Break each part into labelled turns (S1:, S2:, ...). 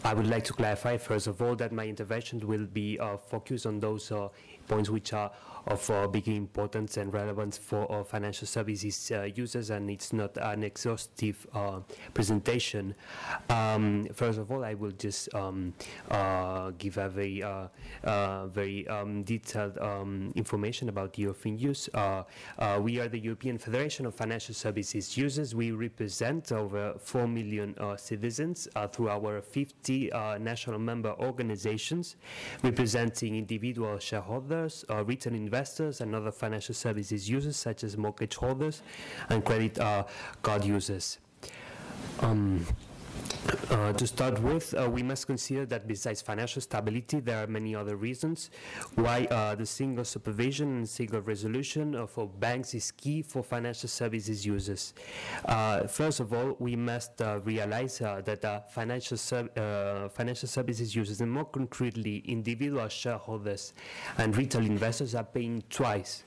S1: I would like to clarify, first of all, that my intervention will be focused on those points which are of big importance and relevance for financial services users, and it's not an exhaustive presentation. First of all, I will just give a very detailed information about European use. We are the European Federation of Financial Services Users. We represent over 4 million citizens through our 50 national member organizations, representing individual shareholders, retail investors, and other financial services users such as mortgage holders and credit card users. To start with, we must consider that besides financial stability, there are many other reasons why the single supervision and single resolution for banks is key for financial services users. First of all, we must realize that financial services users, and more concretely individual shareholders and retail investors, are paying twice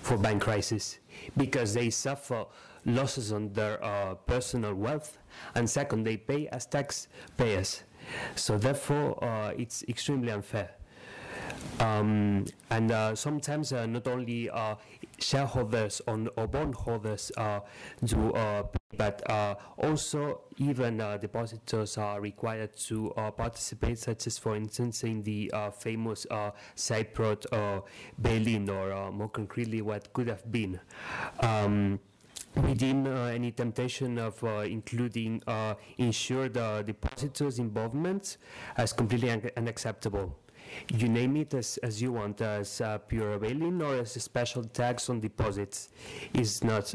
S1: for bank crisis, because they suffer losses on their personal wealth, and second, they pay as taxpayers. So therefore, it's extremely unfair. Sometimes not only shareholders or bondholders do pay, but also even depositors are required to participate, such as, for instance, in the famous Cyprus bail-in, or more concretely, what could have been. We deem any temptation of including insured depositors' involvement as completely unacceptable. You name it as you want, as pure bail-in or as a special tax on deposits, is not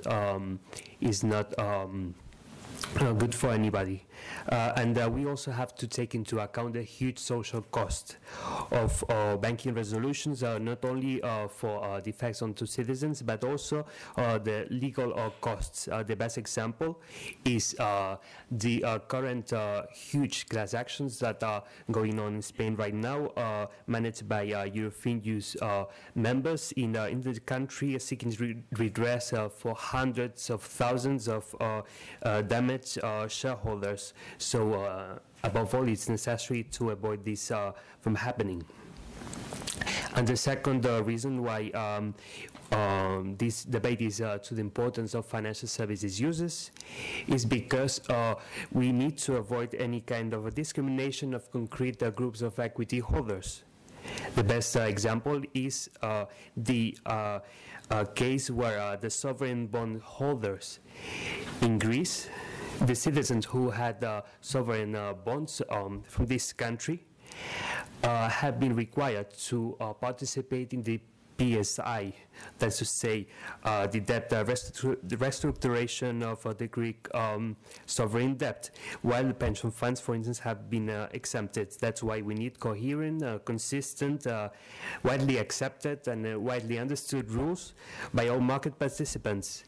S1: good for anybody. We also have to take into account the huge social cost of banking resolutions, not only for the effects onto citizens, but also the legal costs. The best example is the current huge class actions that are going on in Spain right now, managed by European use members in the country, seeking redress for hundreds of thousands of damaged shareholders. So above all, it's necessary to avoid this from happening. And the second reason why this debate is to the importance of financial services users is because we need to avoid any kind of a discrimination of concrete groups of equity holders. The best example is the case where the sovereign bond holders in Greece, the citizens who had sovereign bonds from this country, have been required to participate in the PSI, that's to say, the debt the restructuration of the Greek sovereign debt, while the pension funds, for instance, have been exempted. That's why we need coherent, consistent, widely accepted and widely understood rules by all market participants.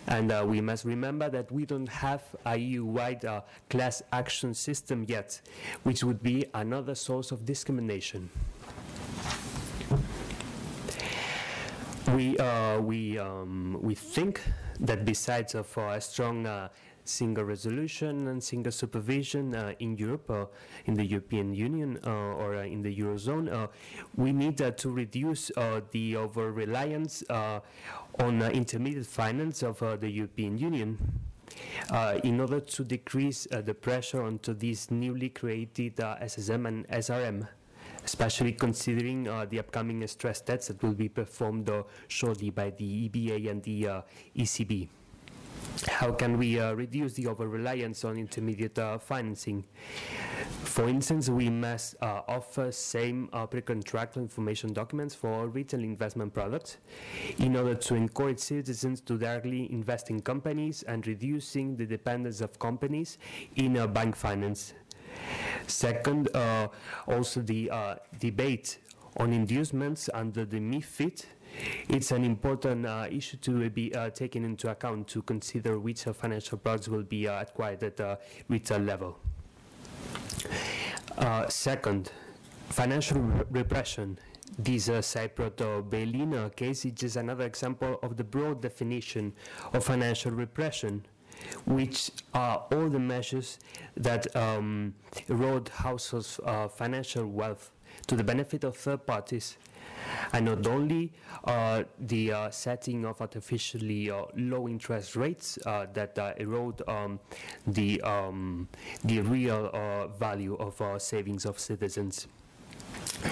S1: And we must remember that we don't have a EU-wide class action system yet, which would be another source of discrimination. We think that besides of a strong single resolution and single supervision in Europe, in the European Union or in the Eurozone, we need to reduce the over-reliance on intermediate finance of the European Union in order to decrease the pressure onto these newly created SSM and SRM, especially considering the upcoming stress tests that will be performed shortly by the EBA and the ECB. How can we reduce the over-reliance on intermediate financing? For instance, we must offer same pre-contractual information documents for retail investment products in order to encourage citizens to directly invest in companies and reducing the dependence of companies in bank finance. Second, also the debate on inducements under the MiFID. It's an important issue to be taken into account to consider which financial products will be acquired at retail level. Second, financial repression. This Cyprus bail-in case is just another example of the broad definition of financial repression. which are all the measures that erode households' financial wealth to the benefit of third parties, and not only the setting of artificially low interest rates that erode the real value of savings of citizens.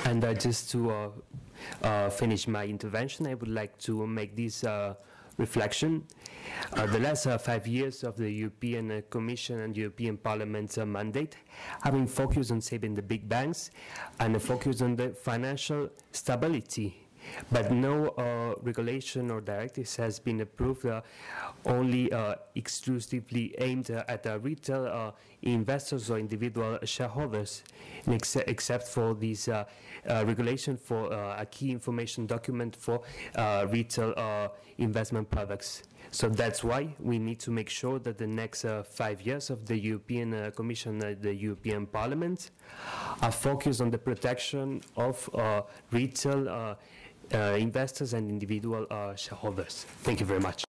S1: And just to finish my intervention, I would like to make this reflection. The last 5 years of the European Commission and European Parliament's mandate have been focused on saving the big banks and focused on the financial stability. But no regulation or directives has been approved only exclusively aimed at retail investors or individual shareholders, except for this regulation for a key information document for retail investment products. So that's why we need to make sure that the next 5 years of the European Commission and the European Parliament are focused on the protection of retail investors and individual shareholders. Thank you very much.